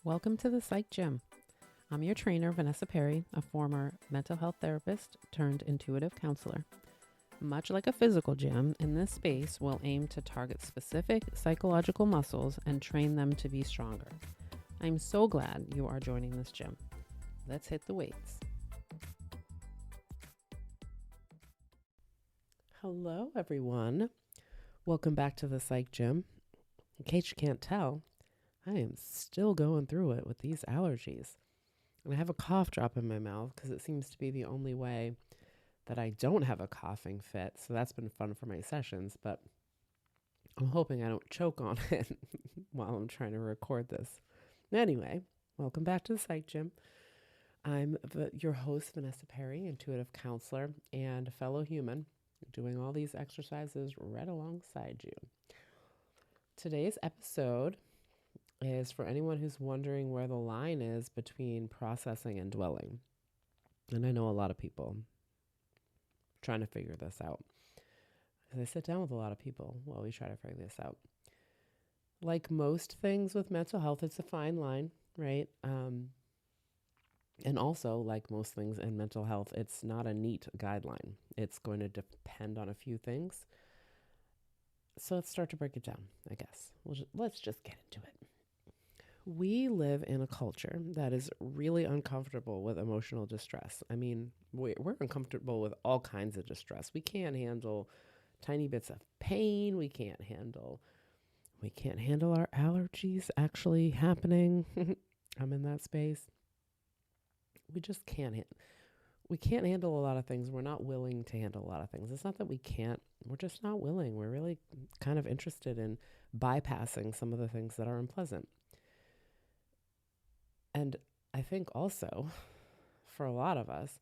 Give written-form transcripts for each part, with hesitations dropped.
Welcome to the Psych Gym. I'm your trainer, Vanessa Perry, a former mental health therapist turned intuitive counselor. Much like a physical gym, in this space we'll aim to target specific psychological muscles and train them to be stronger. I'm so glad you are joining this gym. Let's hit the weights. Hello, everyone. Welcome back to the Psych Gym. In case you can't tell, I am still going through it with these allergies. And I have a cough drop in my mouth because it seems to be the only way that I don't have a coughing fit. So that's been fun for my sessions, but I'm hoping I don't choke on it while I'm trying to record this. Anyway, welcome back to the Psych Gym. I'm your host, Vanessa Perry, intuitive counselor and a fellow human, doing all these exercises right alongside you. Today's episode is for anyone who's wondering where the line is between processing and dwelling. And I know a lot of people trying to figure this out. Because I sit down with a lot of people while we try to figure this out. Like most things with mental health, it's a fine line, right? And also, like most things in mental health, it's not a neat guideline. It's going to depend on a few things. So let's start to break it down, I guess. Let's just get into it. We live in a culture that is really uncomfortable with emotional distress. I mean, we're uncomfortable with all kinds of distress. We can't handle tiny bits of pain. We can't handle our allergies actually happening. I'm in that space. We just can't. We can't handle a lot of things. We're not willing to handle a lot of things. It's not that we can't. We're just not willing. We're really kind of interested in bypassing some of the things that are unpleasant. And I think also, for a lot of us,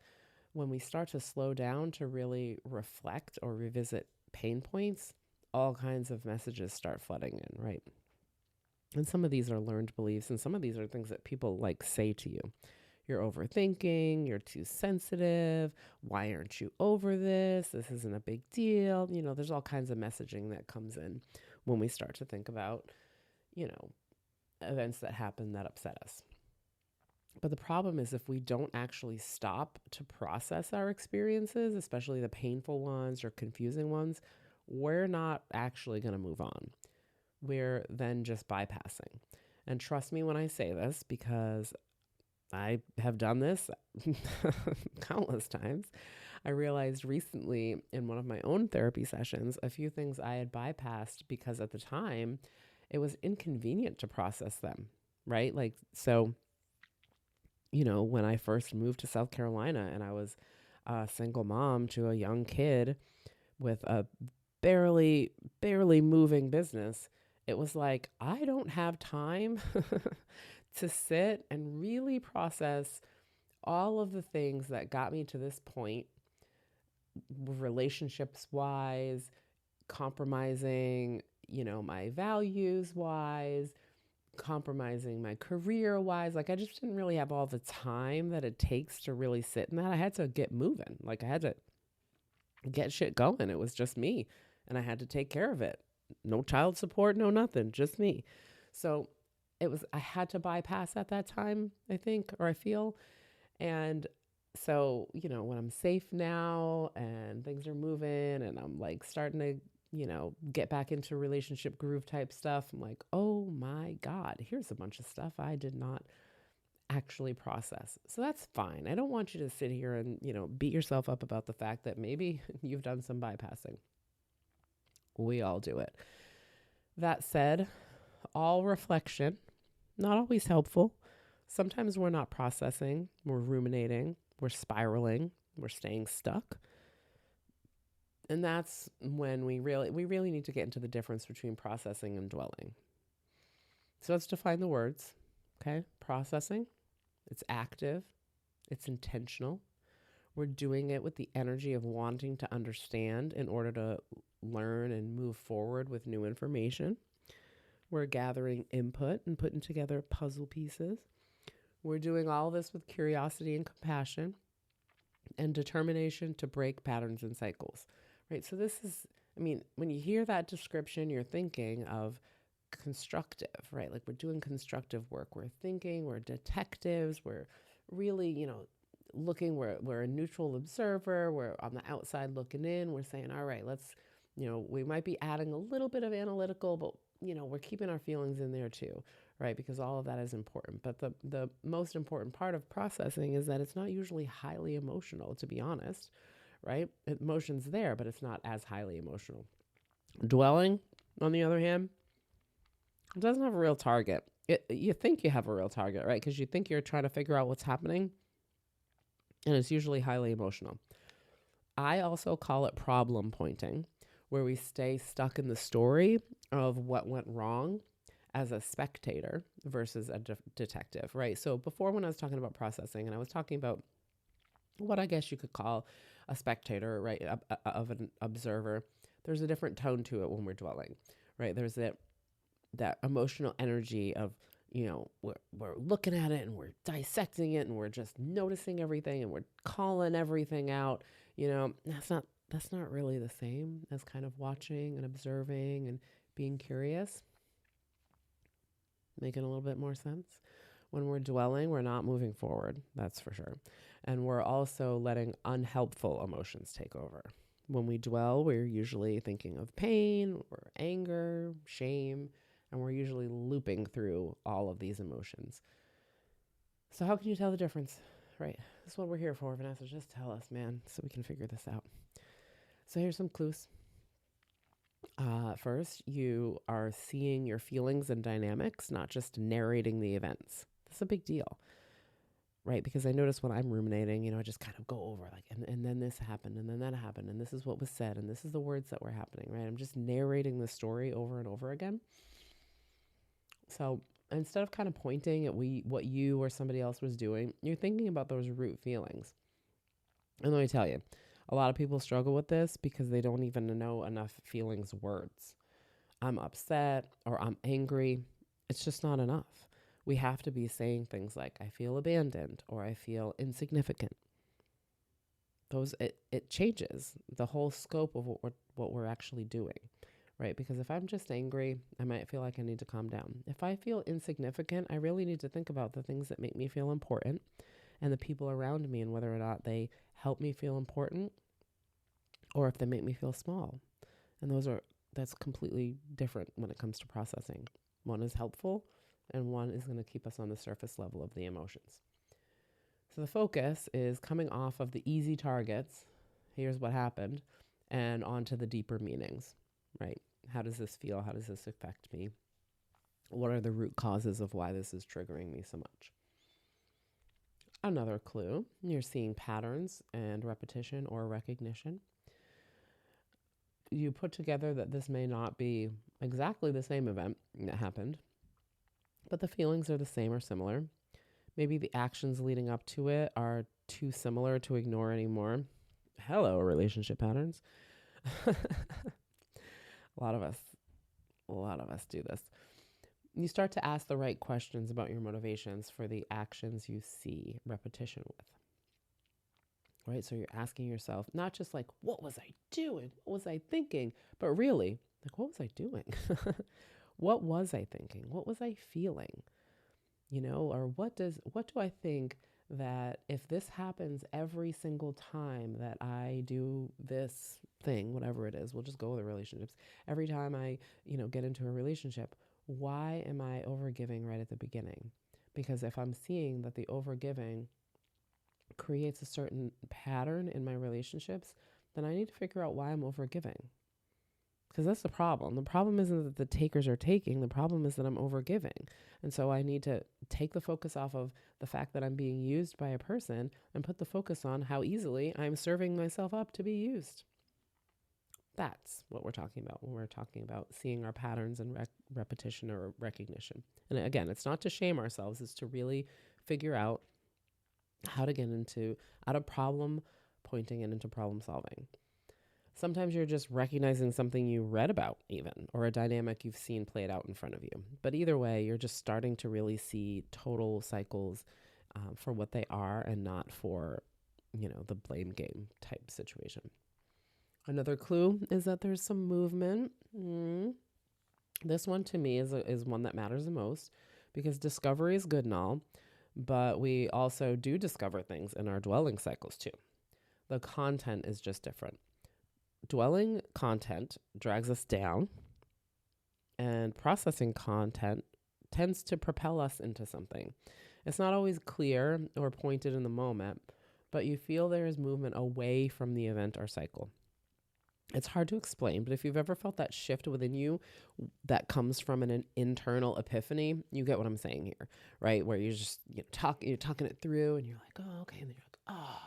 when we start to slow down to really reflect or revisit pain points, all kinds of messages start flooding in, right? And some of these are learned beliefs, and some of these are things that people like say to you. You're overthinking, you're too sensitive, why aren't you over this? This isn't a big deal. You know, there's all kinds of messaging that comes in when we start to think about, events that happen that upset us. But the problem is if we don't actually stop to process our experiences, especially the painful ones or confusing ones, we're not actually going to move on. We're then just bypassing. And trust me when I say this, because I have done this countless times. I realized recently in one of my own therapy sessions, a few things I had bypassed because at the time it was inconvenient to process them, right? When I first moved to South Carolina and I was a single mom to a young kid with a barely moving business, it was like, I don't have time to sit and really process all of the things that got me to this point, relationships wise, compromising, my values wise, compromising my career wise. Like I just didn't really have all the time that it takes to really sit in that. I had to get moving. Like I had to get shit going. It was just me and I had to take care of it. No child support, no nothing, just me. So I had to bypass at that time, I think, or I feel. And so, when I'm safe now and things are moving and I'm like starting to get back into relationship groove type stuff. I'm like, oh my God, here's a bunch of stuff I did not actually process. So that's fine. I don't want you to sit here and, beat yourself up about the fact that maybe you've done some bypassing. We all do it. That said, all reflection, not always helpful. Sometimes we're not processing, we're ruminating, we're spiraling, we're staying stuck. And that's when we really need to get into the difference between processing and dwelling. So let's define the words, okay? Processing, it's active, it's intentional. We're doing it with the energy of wanting to understand in order to learn and move forward with new information. We're gathering input and putting together puzzle pieces. We're doing all this with curiosity and compassion and determination to break patterns and cycles. Right. So this is, when you hear that description, you're thinking of constructive, right? Like we're doing constructive work. We're thinking, we're detectives, we're really, looking, we're a neutral observer, we're on the outside looking in, we're saying, all right, let's, we might be adding a little bit of analytical, but we're keeping our feelings in there too, right? Because all of that is important. But the most important part of processing is that it's not usually highly emotional, to be honest, right? Emotion's there, but it's not as highly emotional. Dwelling, on the other hand, it doesn't have a real target. You think you have a real target, right? Because you think you're trying to figure out what's happening, and it's usually highly emotional. I also call it problem pointing, where we stay stuck in the story of what went wrong as a spectator versus a detective, right? So before, when I was talking about processing, and I was talking about what I guess you could call a spectator, right, of an observer, there's a different tone to it when we're dwelling, right? There's that emotional energy of, we're looking at it and we're dissecting it and we're just noticing everything and we're calling everything out. That's not really the same as kind of watching and observing and being curious. Making a little bit more sense. When we're dwelling, we're not moving forward, that's for sure. And we're also letting unhelpful emotions take over. When we dwell, we're usually thinking of pain or anger, shame, and we're usually looping through all of these emotions. So how can you tell the difference, right? That's what we're here for, Vanessa. Just tell us, man, so we can figure this out. So here's some clues. First, you are seeing your feelings and dynamics, not just narrating the events. That's a big deal, right? Because I notice when I'm ruminating, I just kind of go over like, and then this happened, and then that happened, and this is what was said, and this is the words that were happening, right? I'm just narrating the story over and over again. So instead of kind of pointing at what you or somebody else was doing, you're thinking about those root feelings. And let me tell you, a lot of people struggle with this because they don't even know enough feelings words. I'm upset or I'm angry. It's just not enough. We have to be saying things like, I feel abandoned or I feel insignificant. It changes the whole scope of what we're actually doing, right? Because if I'm just angry, I might feel like I need to calm down. If I feel insignificant, I really need to think about the things that make me feel important and the people around me and whether or not they help me feel important or if they make me feel small. And that's completely different when it comes to processing. One is helpful and one is going to keep us on the surface level of the emotions. So the focus is coming off of the easy targets. Here's what happened, and onto the deeper meanings, right? How does this feel? How does this affect me? What are the root causes of why this is triggering me so much? Another clue, you're seeing patterns and repetition or recognition. You put together that this may not be exactly the same event that happened, but the feelings are the same or similar. Maybe the actions leading up to it are too similar to ignore anymore. Hello, relationship patterns. a lot of us do this. You start to ask the right questions about your motivations for the actions you see repetition with. Right? So you're asking yourself, not just like, what was I doing? What was I thinking? But really, like, what was I doing? What was I thinking? What was I feeling? Or what do I think that if this happens every single time that I do this thing, whatever it is, we'll just go with the relationships. Every time I, get into a relationship, why am I overgiving right at the beginning? Because if I'm seeing that the overgiving creates a certain pattern in my relationships, then I need to figure out why I'm overgiving. Because that's the problem. The problem isn't that the takers are taking. The problem is that I'm overgiving. And so I need to take the focus off of the fact that I'm being used by a person and put the focus on how easily I'm serving myself up to be used. That's what we're talking about when we're talking about seeing our patterns and repetition or recognition. And again, it's not to shame ourselves. It's to really figure out how to get out of problem pointing and into problem solving. Sometimes you're just recognizing something you read about even, or a dynamic you've seen played out in front of you. But either way, you're just starting to really see total cycles for what they are and not for, the blame game type situation. Another clue is that there's some movement. This one to me is one that matters the most because discovery is good and all, but we also do discover things in our dwelling cycles too. The content is just different. Dwelling content drags us down, and processing content tends to propel us into something. It's not always clear or pointed in the moment, but you feel there is movement away from the event or cycle. It's hard to explain, but if you've ever felt that shift within you that comes from an internal epiphany, you get what I'm saying here, right? Where you're talking it through and you're like, oh, okay. And then you're like, oh,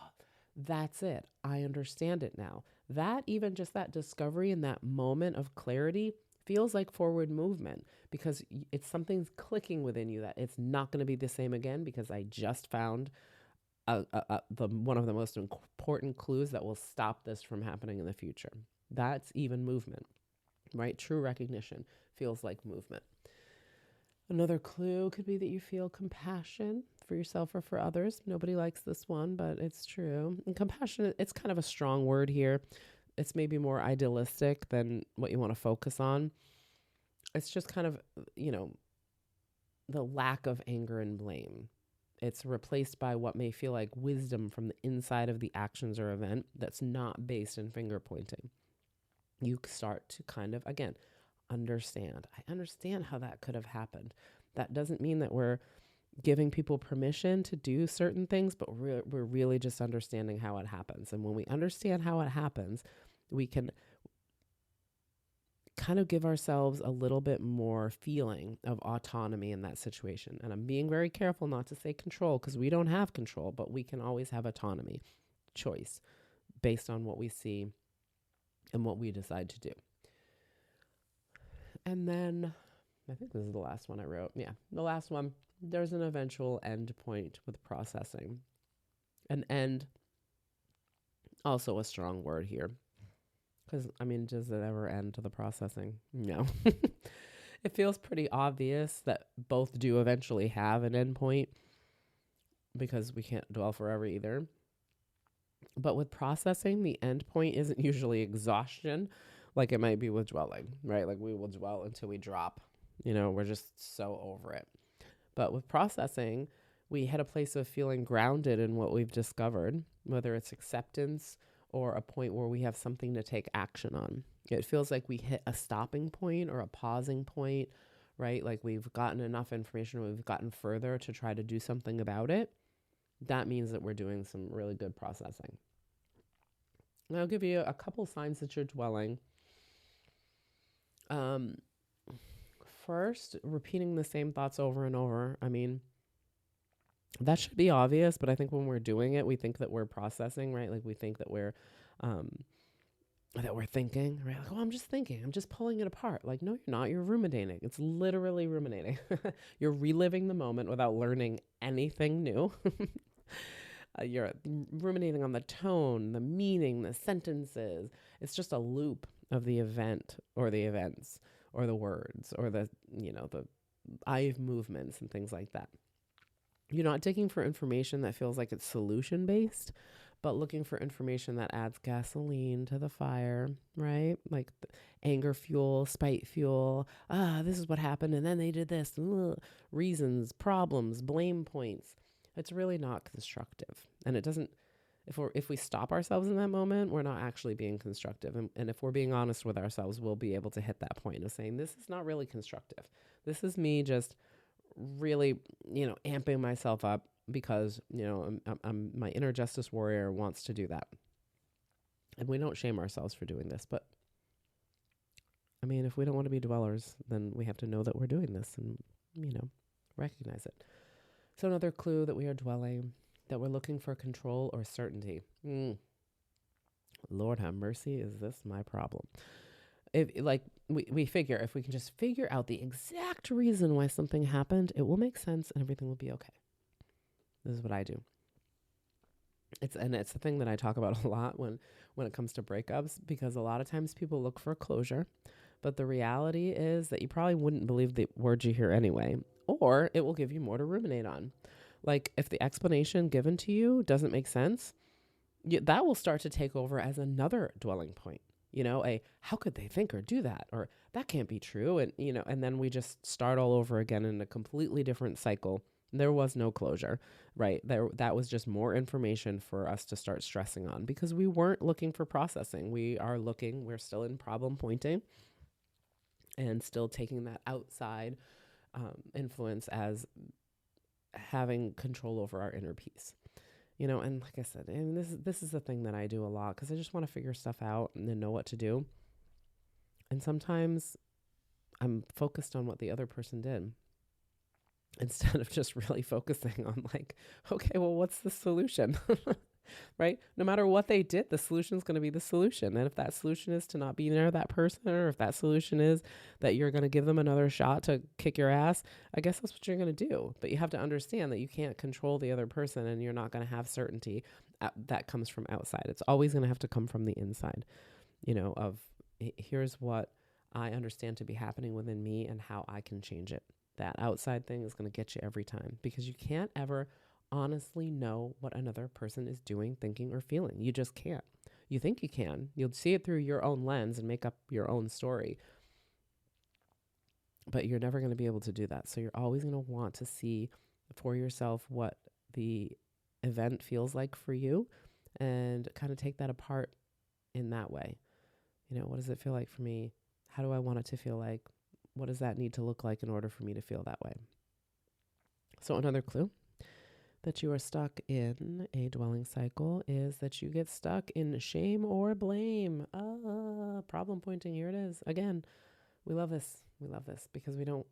that's it. I understand it now. That even just that discovery and that moment of clarity feels like forward movement because it's something's clicking within you that it's not going to be the same again because I just found one of the most important clues that will stop this from happening in the future. That's even movement, right? True recognition feels like movement. Another clue could be that you feel compassion for yourself or for others. Nobody likes this one, but it's true. And compassion, it's kind of a strong word here. It's maybe more idealistic than what you want to focus on. It's just kind of, the lack of anger and blame. It's replaced by what may feel like wisdom from the inside of the actions or event that's not based in finger pointing. You start to kind of, again, understand. I understand how that could have happened. That doesn't mean that we're giving people permission to do certain things, but we're really just understanding how it happens. And when we understand how it happens, we can kind of give ourselves a little bit more feeling of autonomy in that situation. And I'm being very careful not to say control because we don't have control, but we can always have autonomy, choice based on what we see and what we decide to do. And then I think this is the last one I wrote. Yeah, the last one. There's an eventual end point with processing. An end, also a strong word here. Because, does it ever end to the processing? No. It feels pretty obvious that both do eventually have an end point because we can't dwell forever either. But with processing, the end point isn't usually exhaustion like it might be with dwelling, right? Like we will dwell until we drop. We're just so over it. But with processing, we hit a place of feeling grounded in what we've discovered, whether it's acceptance or a point where we have something to take action on. It feels like we hit a stopping point or a pausing point, right? Like we've gotten enough information, we've gotten further to try to do something about it. That means that we're doing some really good processing. And I'll give you a couple signs that you're dwelling. First, repeating the same thoughts over and over. That should be obvious, but I think when we're doing it, we think that we're processing, right? Like we think that we're thinking, right? Like, oh, I'm just thinking. I'm just pulling it apart. Like, no, you're not. You're ruminating. It's literally ruminating. You're reliving the moment without learning anything new. You're ruminating on the tone, the meaning, the sentences. It's just a loop of the event or the events or the words or the eye movements and things like that. You're not digging for information that feels like it's solution based, but looking for information that adds gasoline to the fire, right? Like anger fuel, spite fuel. This is what happened. And then they did this. Reasons, problems, blame points. It's really not constructive. And it doesn't, if we stop ourselves in that moment, we're not actually being constructive. And if we're being honest with ourselves, we'll be able to hit that point of saying, this is not really constructive. This is me just really, amping myself up because, I'm my inner justice warrior wants to do that. And we don't shame ourselves for doing this. But if we don't want to be dwellers, then we have to know that we're doing this and, recognize it. So another clue that we are dwelling, that we're looking for control or certainty. Lord have mercy, is this my problem? We figure if we can just figure out the exact reason why something happened, it will make sense and everything will be okay. This is what I do. It's the thing that I talk about a lot when it comes to breakups, because a lot of times people look for closure, but the reality is that you probably wouldn't believe the words you hear anyway, or it will give you more to ruminate on. Like if the explanation given to you doesn't make sense, that will start to take over as another dwelling point. how could they think or do that? Or that can't be true. And, and then we just start all over again in a completely different cycle. There was no closure, right? That was just more information for us to start stressing on because we weren't looking for processing. We're still in problem pointing and still taking that outside influence as having control over our inner peace. And like I said, and this is the thing that I do a lot because I just want to figure stuff out and then know what to do. And sometimes I'm focused on what the other person did instead of just really focusing on like, okay, well, what's the solution? Right? No matter what they did, the solution is going to be the solution. And if that solution is to not be near that person, or if that solution is that you're going to give them another shot to kick your ass, I guess that's what you're going to do. But you have to understand that you can't control the other person and you're not going to have certainty that comes from outside. It's always going to have to come from the inside, of here's what I understand to be happening within me and how I can change it. That outside thing is going to get you every time because you can't ever honestly know what another person is doing, thinking, or feeling. You just can't. You think you can. You'll see it through your own lens and make up your own story. But you're never going to be able to do that. So you're always going to want to see for yourself what the event feels like for you and kind of take that apart in that way. What does it feel like for me? How do I want it to feel like? What does that need to look like in order for me to feel that way? So another clue that you are stuck in a dwelling cycle is that you get stuck in shame or blame. Problem pointing. Here it is. Again, we love this. We love this because we don't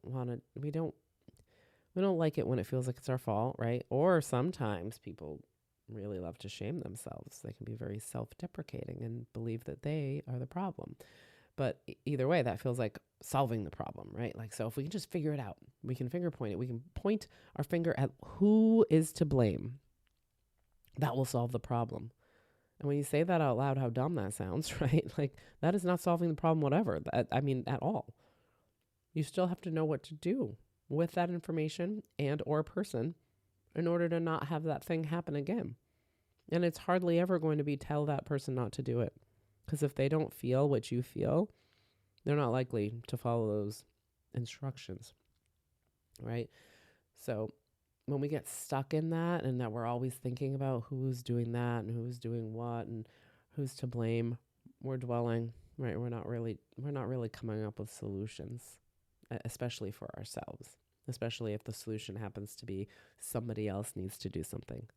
like it when it feels like it's our fault, right? Or sometimes people really love to shame themselves. They can be very self-deprecating and believe that they are the problem. But either way, that feels like solving the problem, right? Like, so if we can just figure it out, we can finger point it. We can point our finger at who is to blame. That will solve the problem. And when you say that out loud, how dumb that sounds, right? Like, that is not solving the problem, whatever. At all. You still have to know what to do with that information and or person in order to not have that thing happen again. And it's hardly ever going to be tell that person not to do it. Because if they don't feel what you feel, they're not likely to follow those instructions, right? So when we get stuck in that and that we're always thinking about who's doing that and who's doing what and who's to blame, we're dwelling, right? We're not really coming up with solutions, especially for ourselves, especially if the solution happens to be somebody else needs to do something.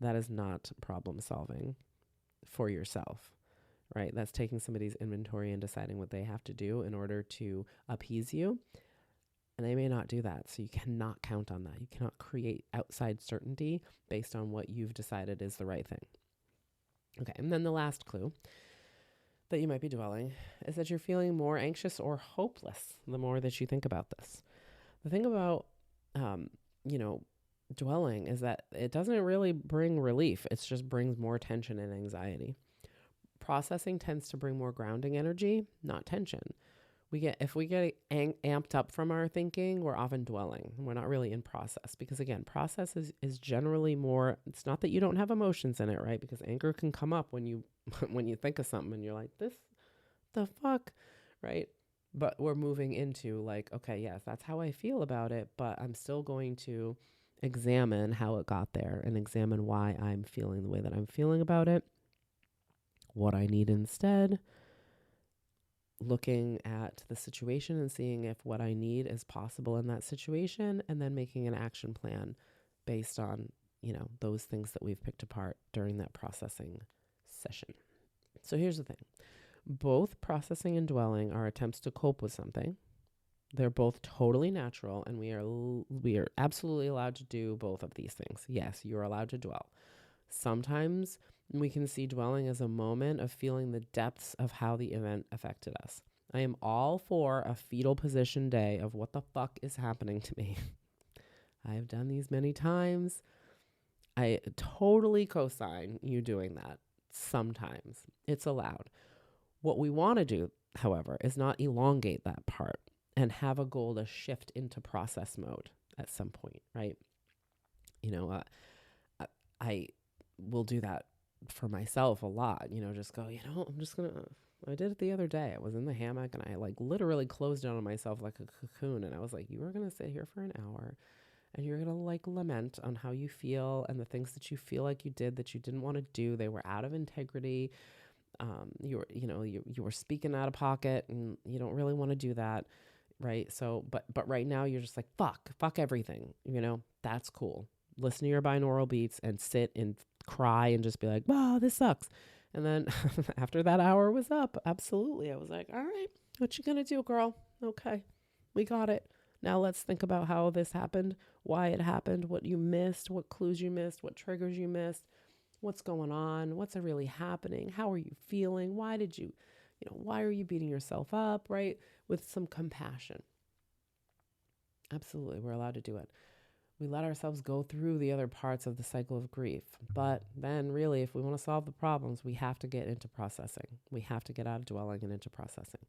That is not problem solving for yourself. Right? That's taking somebody's inventory and deciding what they have to do in order to appease you. And they may not do that. So you cannot count on that. You cannot create outside certainty based on what you've decided is the right thing. Okay. And then the last clue that you might be dwelling is that you're feeling more anxious or hopeless the more that you think about this. The thing about, dwelling is that it doesn't really bring relief. It just brings more tension and anxiety. Processing tends to bring more grounding energy, not tension. If we get amped up from our thinking, we're often dwelling. We're not really in process because again, process is generally more, it's not that you don't have emotions in it, right? Because anger can come up when you think of something and you're like, this the fuck, right? But we're moving into like, okay, yes, that's how I feel about it, but I'm still going to examine how it got there and examine why I'm feeling the way that I'm feeling about it. What I need instead, looking at the situation and seeing if what I need is possible in that situation, and then making an action plan based on, those things that we've picked apart during that processing session. So here's the thing. Both processing and dwelling are attempts to cope with something. They're both totally natural, and we are absolutely allowed to do both of these things. Yes, you're allowed to dwell. Sometimes we can see dwelling as a moment of feeling the depths of how the event affected us. I am all for a fetal position day of what the fuck is happening to me. I have done these many times. I totally co-sign you doing that sometimes. It's allowed. What we want to do, however, is not elongate that part and have a goal to shift into process mode at some point, right? I will do that for myself a lot, just go, I'm just going to I did it the other day. I was in the hammock and I like literally closed in on myself like a cocoon. And I was like, you are going to sit here for an hour and you're going to like lament on how you feel and the things that you feel like you did that you didn't want to do. They were out of integrity. You were speaking out of pocket and you don't really want to do that. Right. So, but right now you're just like, fuck everything. That's cool. Listen to your binaural beats and sit and cry and just be like, wow, this sucks. And then after that hour was up, absolutely. I was like, all right, what you gonna do, girl? Okay, we got it. Now let's think about how this happened, why it happened, what you missed, what clues you missed, what triggers you missed, what's going on, what's really happening, how are you feeling, why are you beating yourself up, right? With some compassion. Absolutely, we're allowed to do it. We let ourselves go through the other parts of the cycle of grief. But then, really, if we want to solve the problems, we have to get into processing. We have to get out of dwelling and into processing.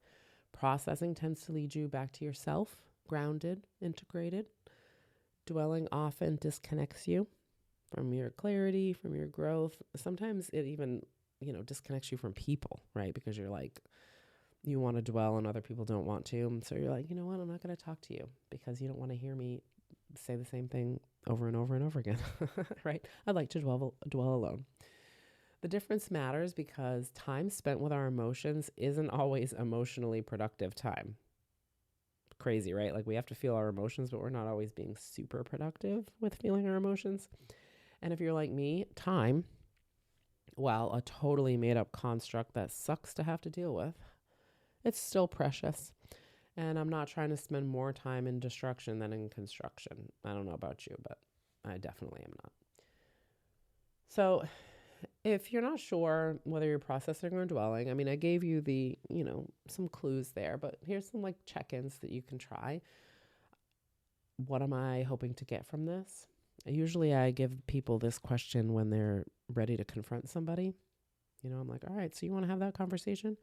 Processing tends to lead you back to yourself, grounded, integrated. Dwelling often disconnects you from your clarity, from your growth. Sometimes it even, disconnects you from people, right? Because you're like, you want to dwell and other people don't want to. So you're like, you know what? I'm not going to talk to you because you don't want to hear me say the same thing over and over and over again, right? I'd like to dwell alone. The difference matters because time spent with our emotions isn't always emotionally productive time. Crazy, right? Like we have to feel our emotions, but we're not always being super productive with feeling our emotions. And if you're like me, time, while a totally made up construct that sucks to have to deal with, it's still precious. And I'm not trying to spend more time in destruction than in construction. I don't know about you, but I definitely am not. So if you're not sure whether you're processing or dwelling, I mean, I gave you some clues there, but here's some like check-ins that you can try. What am I hoping to get from this? Usually I give people this question when they're ready to confront somebody. I'm like, all right, so you want to have that conversation?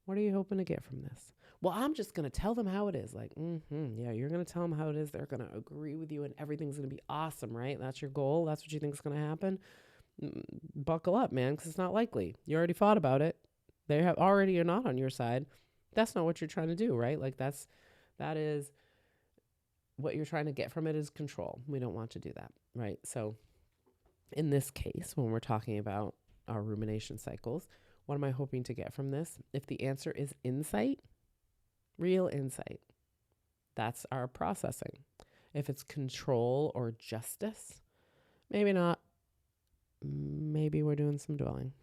What are you hoping to get from this? Well, I'm just going to tell them how it is. Like, yeah, you're going to tell them how it is. They're going to agree with you and everything's going to be awesome, right? That's your goal. That's what you think is going to happen. Buckle up, man, because it's not likely. You already thought about it. They have already are not on your side. That's not what you're trying to do, right? Like that is what you're trying to get from it is control. We don't want to do that, right? So in this case, when we're talking about our rumination cycles, what am I hoping to get from this? If the answer is insight, real insight, that's our processing. If it's control or justice, maybe not. Maybe we're doing some dwelling.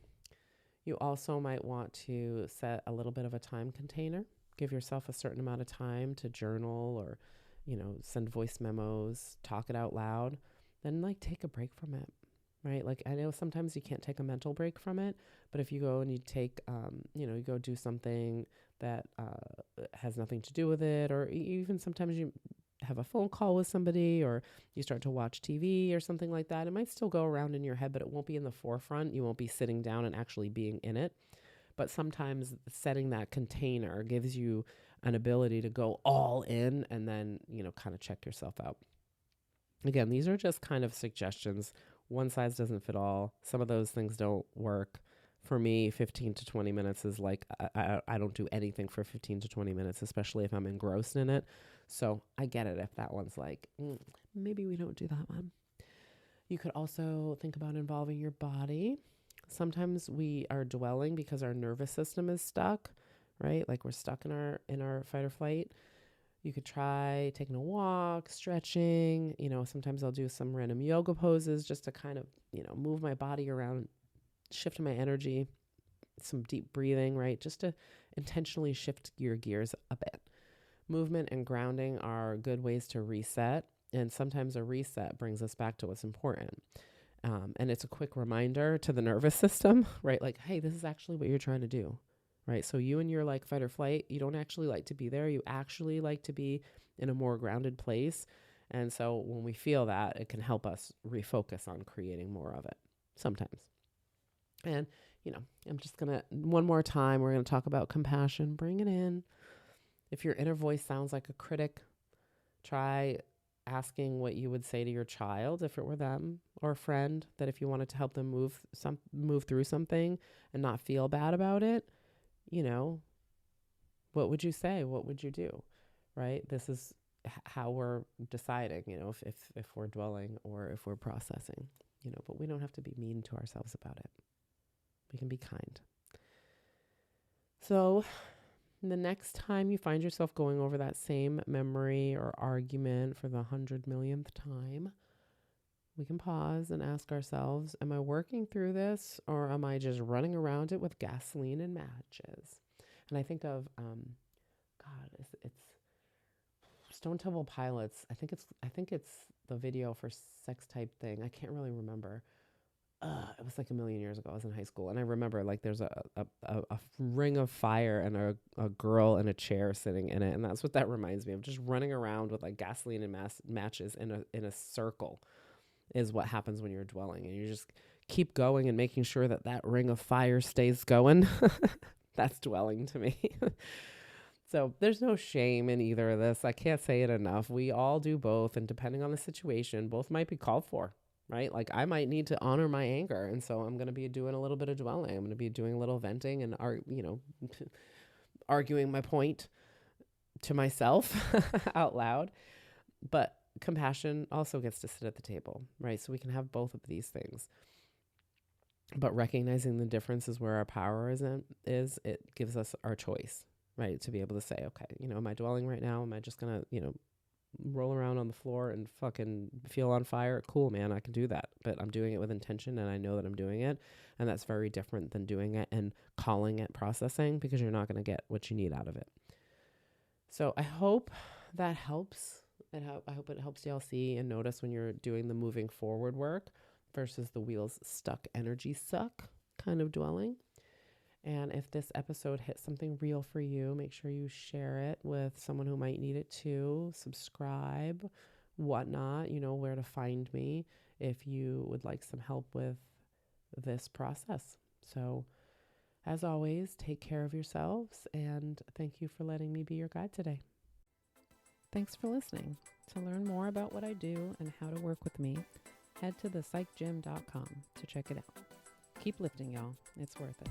You also might want to set a little bit of a time container. Give yourself a certain amount of time to journal or, send voice memos, talk it out loud. Then take a break from it, right? Like I know sometimes you can't take a mental break from it, but if you go and you take, you go do something that has nothing to do with it, or even sometimes you have a phone call with somebody or you start to watch TV or something like that, it might still go around in your head, but it won't be in the forefront. You won't be sitting down and actually being in it. But sometimes setting that container gives you an ability to go all in and then, kind of check yourself out. Again, these are just kind of suggestions. One size doesn't fit all. Some of those things don't work. For me, 15 to 20 minutes is like, I don't do anything for 15 to 20 minutes, especially if I'm engrossed in it. So I get it if that one's like, maybe we don't do that one. You could also think about involving your body. Sometimes we are dwelling because our nervous system is stuck, right? Like we're stuck in our fight or flight. You could try taking a walk, stretching. Sometimes I'll do some random yoga poses just to kind of, move my body around, shift my energy, some deep breathing, right? Just to intentionally shift your gears a bit. Movement and grounding are good ways to reset. And sometimes a reset brings us back to what's important. And it's a quick reminder to the nervous system, right? Like, hey, this is actually what you're trying to do, right? So you and your fight or flight, you don't actually like to be there. You actually like to be in a more grounded place. And so when we feel that, it can help us refocus on creating more of it sometimes. And, I'm just going to, one more time, we're going to talk about compassion. Bring it in. If your inner voice sounds like a critic, try asking what you would say to your child if it were them, or a friend, that if you wanted to help them move through something and not feel bad about it, what would you say? What would you do? Right? This is how we're deciding, if we're dwelling or if we're processing, but we don't have to be mean to ourselves about it. We can be kind. So the next time you find yourself going over that same memory or argument for the 100 millionth time, we can pause and ask ourselves, am I working through this, or am I just running around it with gasoline and matches? And I think of, it's Stone Temple Pilots. I think it's the video for Sex Type Thing. I can't really remember. It was like a million years ago. I was in high school, and I remember like there's a ring of fire and a girl in a chair sitting in it, and that's what that reminds me of. Just running around with like gasoline and matches in a circle is what happens when you're dwelling, and you just keep going and making sure that ring of fire stays going. That's dwelling to me. So there's no shame in either of this. I can't say it enough. We all do both, and depending on the situation, both might be called for. Right? Like I might need to honor my anger. And so I'm going to be doing a little bit of dwelling. I'm going to be doing a little venting and, arguing my point to myself out loud. But compassion also gets to sit at the table, right? So we can have both of these things. But recognizing the difference is where our power is it gives us our choice, right? To be able to say, okay, am I dwelling right now? Am I just going to, roll around on the floor and fucking feel on fire? Cool, man, I can do that. But I'm doing it with intention, and I know that I'm doing it. And that's very different than doing it and calling it processing, because you're not going to get what you need out of it. So I hope that helps. I hope it helps y'all see and notice when you're doing the moving forward work versus the wheels stuck, energy suck kind of dwelling. And if this episode hit something real for you, make sure you share it with someone who might need it too. Subscribe, whatnot, where to find me if you would like some help with this process. So as always, take care of yourselves, and thank you for letting me be your guide today. Thanks for listening. To learn more about what I do and how to work with me, head to thepsychgym.com to check it out. Keep lifting, y'all. It's worth it.